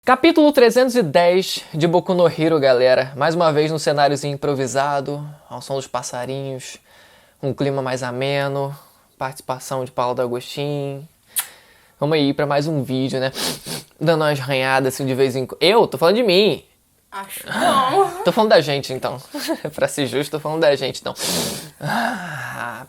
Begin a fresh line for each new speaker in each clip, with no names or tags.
Capítulo 310 de Boku no Hero, galera. Mais uma vez no cenáriozinho improvisado, ao som dos passarinhos, um clima mais ameno, participação de Paulo D'Agostinho. Vamos aí pra mais um vídeo, né? Dando umas arranhadas assim de vez em quando. Eu? Tô falando de mim.
Acho não.
Tô falando da gente, então. Pra ser justo, tô falando da gente, então.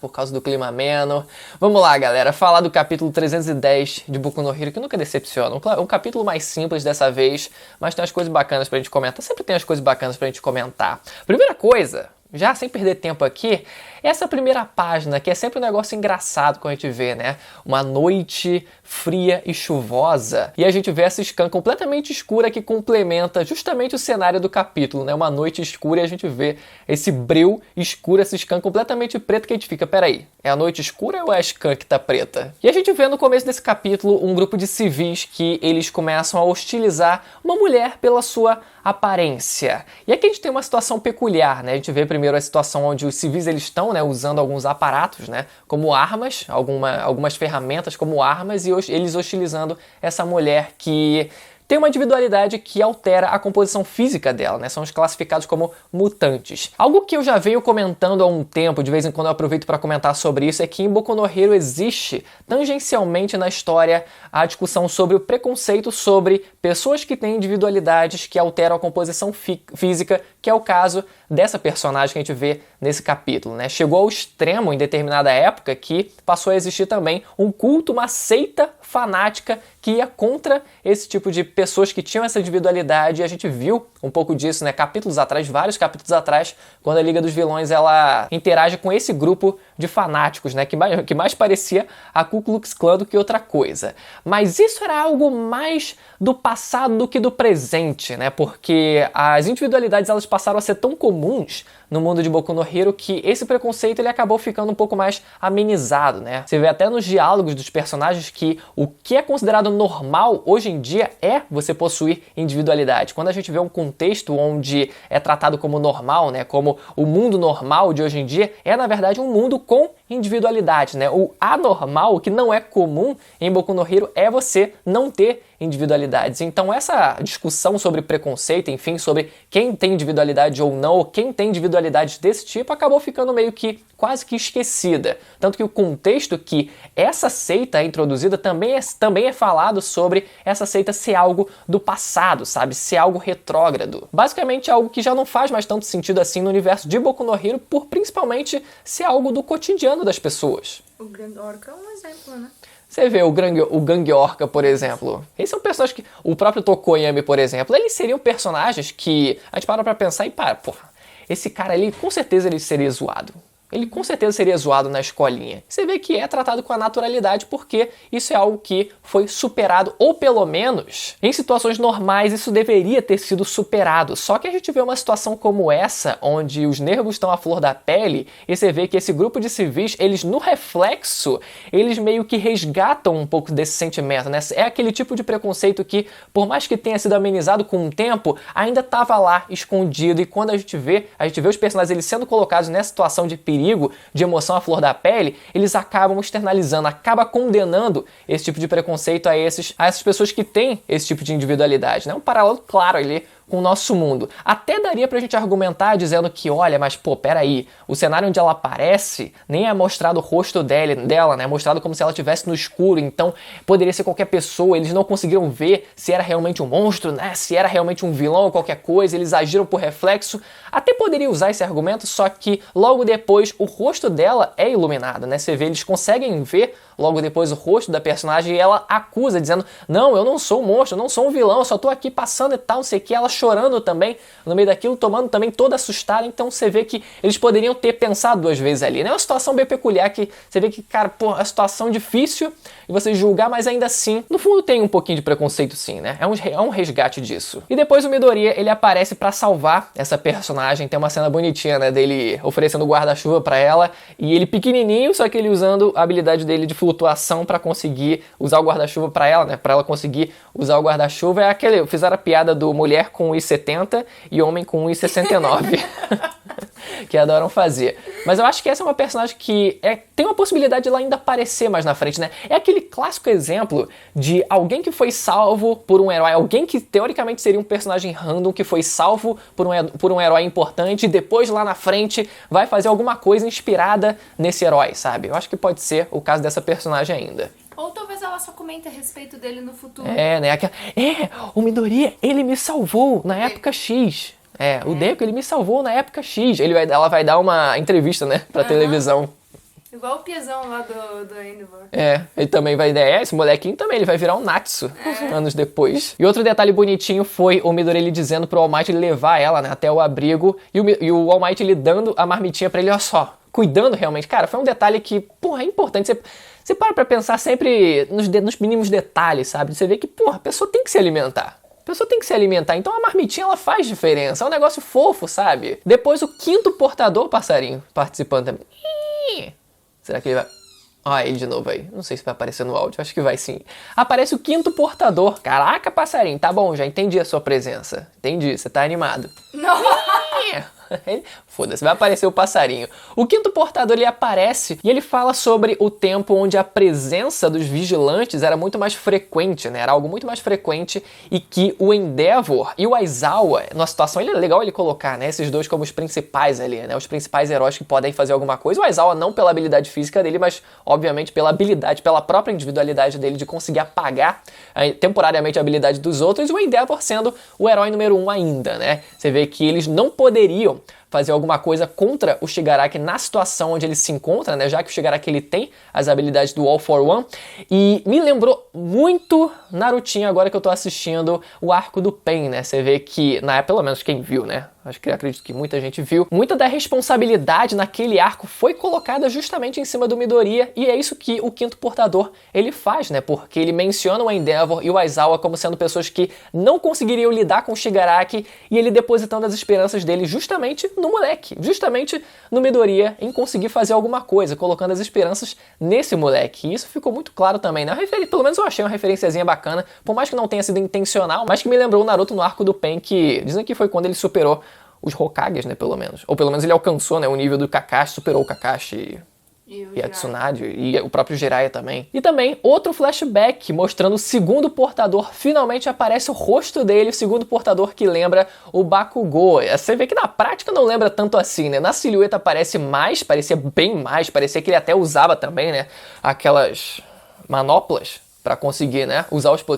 Por causa do clima ameno. Vamos lá, galera. Falar do capítulo 310 de Boku no Hero, que nunca decepciona. Um capítulo mais simples dessa vez, mas tem umas coisas bacanas pra gente comentar. Sempre tem umas coisas bacanas pra gente comentar. Primeira coisa, já sem perder tempo aqui, essa primeira página, que é sempre um negócio engraçado quando a gente vê, né? Uma noite fria e chuvosa, e a gente vê essa scan completamente escura que complementa justamente o cenário do capítulo, né? Uma noite escura e a gente vê esse breu escuro, essa scan completamente preta, que a gente fica, peraí, é a noite escura ou é a scan que tá preta? E a gente vê no começo desse capítulo um grupo de civis que eles começam a hostilizar uma mulher pela sua aparência. E aqui a gente tem uma situação peculiar, né? A gente vê primeiro a situação onde os civis eles estão, né, usando alguns aparatos, né, como armas, algumas ferramentas como armas, e eles hostilizando essa mulher que tem uma individualidade que altera a composição física dela, né? São os classificados como mutantes. Algo que eu já venho comentando há um tempo, de vez em quando eu aproveito para comentar sobre isso, é que em Boku no Hero existe tangencialmente na história a discussão sobre o preconceito sobre pessoas que têm individualidades que alteram a composição física, que é o caso dessa personagem que a gente vê nesse capítulo, né? Chegou ao extremo em determinada época que passou a existir também um culto, uma seita fanática que ia contra esse tipo de pessoas que tinham essa individualidade, e a gente viu um pouco disso, né, capítulos atrás, vários capítulos atrás, quando a Liga dos Vilões ela interage com esse grupo de fanáticos, né, que mais parecia a Ku Klux Klan do que outra coisa. Mas isso era algo mais do passado do que do presente, né, porque as individualidades elas passaram a ser tão comuns no mundo de Boku no Hero que esse preconceito ele acabou ficando um pouco mais amenizado, né? Você vê até nos diálogos dos personagens que o que é considerado normal hoje em dia é você possuir individualidade. Quando a gente vê um contexto onde é tratado como normal, né, como o mundo normal de hoje em dia, é na verdade um mundo com individualidade, né? O anormal, o que não é comum em Boku no Hero, é você não ter individualidades. Então essa discussão sobre preconceito, enfim, sobre quem tem individualidade ou não, ou quem tem individualidades desse tipo, acabou ficando meio que quase que esquecida. Tanto que o contexto que essa seita é introduzida também é falado sobre essa seita ser algo do passado, sabe? Ser algo retrógrado. Basicamente algo que já não faz mais tanto sentido assim no universo de Boku no Hero, por principalmente ser algo do cotidiano das pessoas.
O Grand Orca é um exemplo, né?
Você vê o Gang Orca, por exemplo. Esse é um personagem que... O próprio Tokoyami, por exemplo, eles seriam personagens que a gente para pra pensar e porra, esse cara ali, com certeza ele seria zoado. Ele com certeza seria zoado na escolinha. Você vê que é tratado com a naturalidade porque isso é algo que foi superado, ou pelo menos, em situações normais isso deveria ter sido superado. Só que a gente vê uma situação como essa, onde os nervos estão à flor da pele, e você vê que esse grupo de civis, eles no reflexo, eles meio que resgatam um pouco desse sentimento, né? É aquele tipo de preconceito que, por mais que tenha sido amenizado com o tempo, ainda estava lá, escondido, e quando a gente vê os personagens eles sendo colocados nessa situação de perigo, de emoção à flor da pele, eles acabam externalizando, acaba condenando esse tipo de preconceito a essas pessoas que têm esse tipo de individualidade, né? Um paralelo claro ali com o nosso mundo. Até daria pra gente argumentar dizendo que, olha, mas peraí, o cenário onde ela aparece nem é mostrado o rosto dela, né? É mostrado como se ela estivesse no escuro, então poderia ser qualquer pessoa, eles não conseguiram ver se era realmente um monstro, né? Se era realmente um vilão ou qualquer coisa, eles agiram por reflexo. Até poderia usar esse argumento, só que logo depois o rosto dela é iluminado, né? Você vê, eles conseguem ver logo depois o rosto da personagem e ela acusa, dizendo, não, eu não sou um monstro, eu não sou um vilão, eu só tô aqui passando e tal, não sei o que, ela chorando também no meio daquilo, tomando também toda assustada, então você vê que eles poderiam ter pensado duas vezes ali, né? É uma situação bem peculiar que você vê que, cara, é uma situação difícil e você julgar, mas ainda assim, no fundo tem um pouquinho de preconceito sim, né? É um resgate disso. E depois o Midoriya, ele aparece pra salvar essa personagem, tem uma cena bonitinha, né, dele oferecendo guarda-chuva pra ela, e ele pequenininho, só que ele usando a habilidade dele de flutuação pra conseguir usar o guarda-chuva pra ela, né? Pra ela conseguir usar o guarda-chuva. Fizeram a piada do mulher com 1,70 e homem com 1,69. que adoram fazer. Mas eu acho que essa é uma personagem que tem uma possibilidade de ela ainda aparecer mais na frente, né? É aquele clássico exemplo de alguém que foi salvo por um herói, alguém que teoricamente seria um personagem random que foi salvo por um herói importante e depois lá na frente vai fazer alguma coisa inspirada nesse herói, sabe? Eu acho que pode ser o caso dessa personagem ainda.
Ou talvez ela só comente a respeito dele no futuro.
Né? O Midoriya, ele me salvou na época X. O Deku, ele me salvou na época X. Ela vai dar uma entrevista, né, pra televisão.
Igual o Piazão lá do Endeavor.
Ele também vai... esse molequinho também, ele vai virar um Natsu anos depois. E outro detalhe bonitinho foi o Midoriya ele dizendo pro All Might ele levar ela, né, até o abrigo. E o All Might ele dando a marmitinha pra ele, olha só, cuidando realmente. Cara, foi um detalhe que, porra, é importante. Você para pra pensar sempre nos mínimos detalhes, sabe? Você vê que, porra, a pessoa tem que se alimentar. A pessoa tem que se alimentar, então a marmitinha ela faz diferença, é um negócio fofo, sabe? Depois o quinto portador, passarinho, participando também. Será que ele vai... Olha ele de novo aí, não sei se vai aparecer no áudio, acho que vai sim. Aparece o quinto portador, caraca passarinho, tá bom, já entendi a sua presença, entendi, você tá animado.
Não!
Foda-se, vai aparecer o passarinho. O quinto portador, ele aparece e ele fala sobre o tempo onde a presença dos vigilantes era muito mais frequente, né? Era algo muito mais frequente e que o Endeavor e o Aizawa, numa situação, é legal ele colocar, né? Esses dois como os principais ali, né? Os principais heróis que podem fazer alguma coisa. O Aizawa não pela habilidade física dele, mas obviamente pela habilidade, pela própria individualidade dele de conseguir apagar temporariamente a habilidade dos outros. E o Endeavor sendo o herói número 1 ainda, né? Você vê que eles não poderiam fazer alguma coisa contra o Shigaraki na situação onde ele se encontra, né? Já que o Shigaraki ele tem as habilidades do All for One. E me lembrou muito Narutinho agora que eu tô assistindo o arco do Pain, né? Você vê que, pelo menos quem viu, né? Acredito que muita gente viu. Muita da responsabilidade naquele arco foi colocada justamente em cima do Midoriya, e é isso que o quinto portador ele faz, né? Porque ele menciona o Endeavor e o Aizawa como sendo pessoas que não conseguiriam lidar com o Shigaraki, e ele depositando as esperanças dele justamente no moleque, justamente no Midoriya, em conseguir fazer alguma coisa, colocando as esperanças nesse moleque. E isso ficou muito claro também, né? Pelo menos eu achei uma referenciazinha bacana, por mais que não tenha sido intencional, mas que me lembrou o Naruto no arco do Pain, que dizem que foi quando ele superou os Hokages, né, pelo menos. Ou pelo menos ele alcançou, né, o nível do Kakashi, superou o Kakashi e a Tsunade, e o próprio Jiraiya também. E também outro flashback mostrando o segundo portador. Finalmente aparece o rosto dele, o segundo portador que lembra o Bakugou. Você vê que na prática não lembra tanto assim, né? Na silhueta parece mais, parecia bem mais, parecia que ele até usava também, né, aquelas manoplas pra conseguir, né,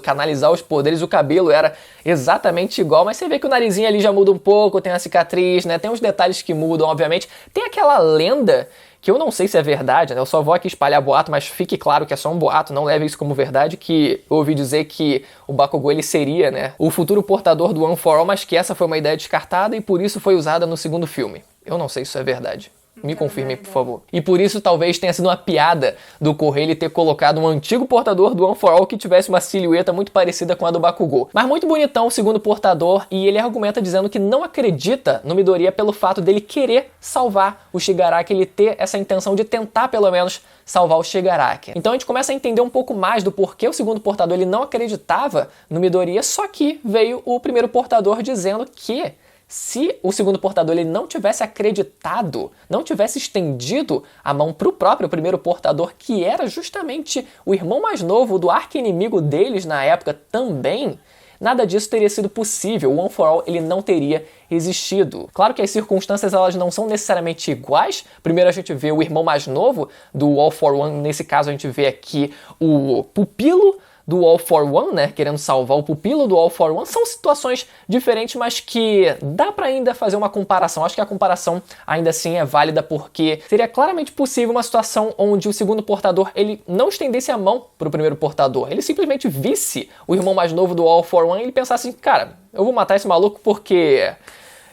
canalizar os poderes. O cabelo era exatamente igual, mas você vê que o narizinho ali já muda um pouco, tem a cicatriz, né, tem uns detalhes que mudam, obviamente. Tem aquela lenda, que eu não sei se é verdade, né, eu só vou aqui espalhar boato, mas fique claro que é só um boato, não leve isso como verdade, que eu ouvi dizer que o Bakugou, ele seria, né, o futuro portador do One for All, mas que essa foi uma ideia descartada e por isso foi usada no segundo filme. Eu não sei se isso é verdade. Me confirmem, por favor. E por isso talvez tenha sido uma piada do Correio ele ter colocado um antigo portador do One for All que tivesse uma silhueta muito parecida com a do Bakugou. Mas muito bonitão o segundo portador, e ele argumenta dizendo que não acredita no Midoriya pelo fato dele querer salvar o Shigaraki, ele ter essa intenção de tentar pelo menos salvar o Shigaraki. Então a gente começa a entender um pouco mais do porquê o segundo portador ele não acreditava no Midoriya, só que veio o primeiro portador dizendo que se o segundo portador ele não tivesse acreditado, não tivesse estendido a mão para o próprio primeiro portador, que era justamente o irmão mais novo do arqui-inimigo deles na época também, nada disso teria sido possível. O One for All ele não teria existido. Claro que as circunstâncias elas não são necessariamente iguais. Primeiro a gente vê o irmão mais novo do All for One, nesse caso a gente vê aqui o pupilo do All for One, né, querendo salvar o pupilo do All for One. São situações diferentes, mas que dá pra ainda fazer uma comparação. Acho que a comparação ainda assim é válida, porque seria claramente possível uma situação onde o segundo portador ele não estendesse a mão pro primeiro portador, ele simplesmente visse o irmão mais novo do All for One e ele pensasse assim, cara, eu vou matar esse maluco porque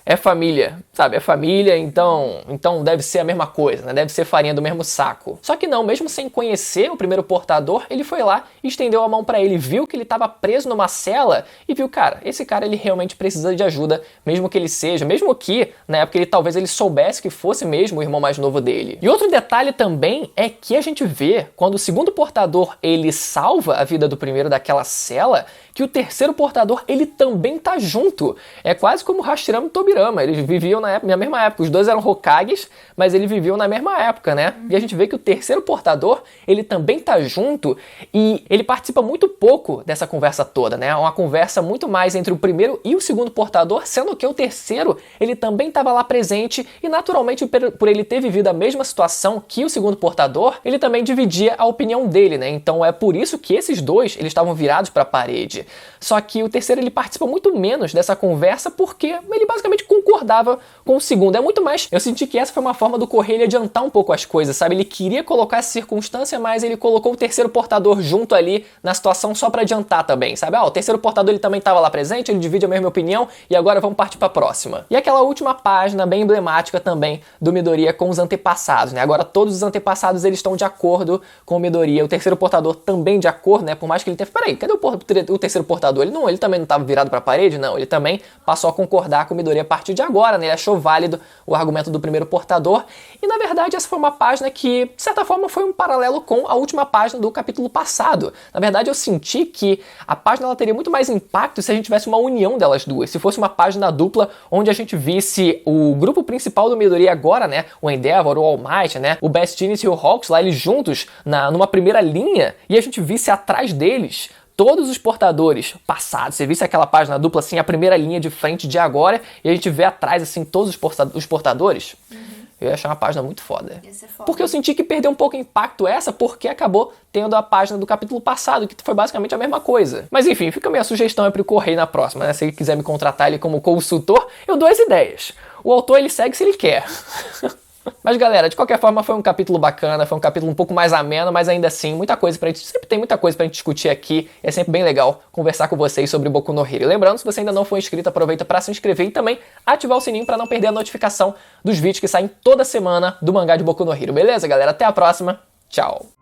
é família, sabe? É família, então deve ser a mesma coisa, né? Deve ser farinha do mesmo saco. Só que não, mesmo sem conhecer o primeiro portador, ele foi lá e estendeu a mão pra ele, viu que ele estava preso numa cela e viu, cara, esse cara ele realmente precisa de ajuda, mesmo que ele seja, mesmo que na época ele soubesse que fosse mesmo o irmão mais novo dele. E outro detalhe também é que a gente vê quando o segundo portador ele salva a vida do primeiro daquela cela, que o terceiro portador, ele também tá junto. É quase como Hashirama e Tobirama, eles viviam na mesma época. Os dois eram Hokages, mas eles viviam na mesma época, né? E a gente vê que o terceiro portador, ele também tá junto e ele participa muito pouco dessa conversa toda, né? Uma conversa muito mais entre o primeiro e o segundo portador, sendo que o terceiro, ele também estava lá presente e naturalmente por ele ter vivido a mesma situação que o segundo portador, ele também dividia a opinião dele, né? Então é por isso que esses dois, eles estavam virados para a parede. Só que o terceiro, ele participa muito menos dessa conversa porque ele basicamente concordava com o segundo. É muito mais, eu senti que essa foi uma forma do Correia adiantar um pouco as coisas, sabe? Ele queria colocar essa circunstância, mas ele colocou o terceiro portador junto ali na situação só para adiantar também, sabe? O terceiro portador, ele também estava lá presente, ele divide a mesma opinião e agora vamos partir para a próxima. E aquela última página bem emblemática também do Midoriya com os antepassados, né? Agora todos os antepassados, eles estão de acordo com o Midoriya, o terceiro portador também de acordo, né? Por mais que ele tenha... Peraí, cadê o terceiro portador? Ele também não estava virado para a parede? Não, ele também passou a concordar com o Midoriya a partir de agora, né? Ele achou válido o argumento do primeiro portador e, na verdade, essa foi uma página que, de certa forma, foi um paralelo com a última página do capítulo passado. Na verdade, eu senti que a página ela teria muito mais impacto se a gente tivesse uma união delas duas, se fosse uma página dupla onde a gente visse o grupo principal do Midoriya agora, né? O Endeavor, o All Might, né? O Best Genius e o Hawks lá, eles juntos numa primeira linha e a gente visse atrás deles todos os portadores passados. Você visse aquela página dupla assim, a primeira linha de frente de agora, e a gente vê atrás assim todos os portadores. Eu ia achar uma página muito foda.
Ia ser foda.
Porque eu senti que perdeu um pouco o impacto essa, porque acabou tendo a página do capítulo passado, que foi basicamente a mesma coisa. Mas enfim, fica a minha sugestão é pro Correio na próxima, né? Se ele quiser me contratar ele como consultor, eu dou as ideias. O autor, ele segue se ele quer. Mas galera, de qualquer forma foi um capítulo bacana, foi um capítulo um pouco mais ameno, mas ainda assim, muita coisa pra gente, sempre tem muita coisa pra gente discutir aqui, é sempre bem legal conversar com vocês sobre Boku no Hero. E lembrando, se você ainda não for inscrito, aproveita pra se inscrever e também ativar o sininho pra não perder a notificação dos vídeos que saem toda semana do mangá de Boku no Hero, beleza galera? Até a próxima, tchau!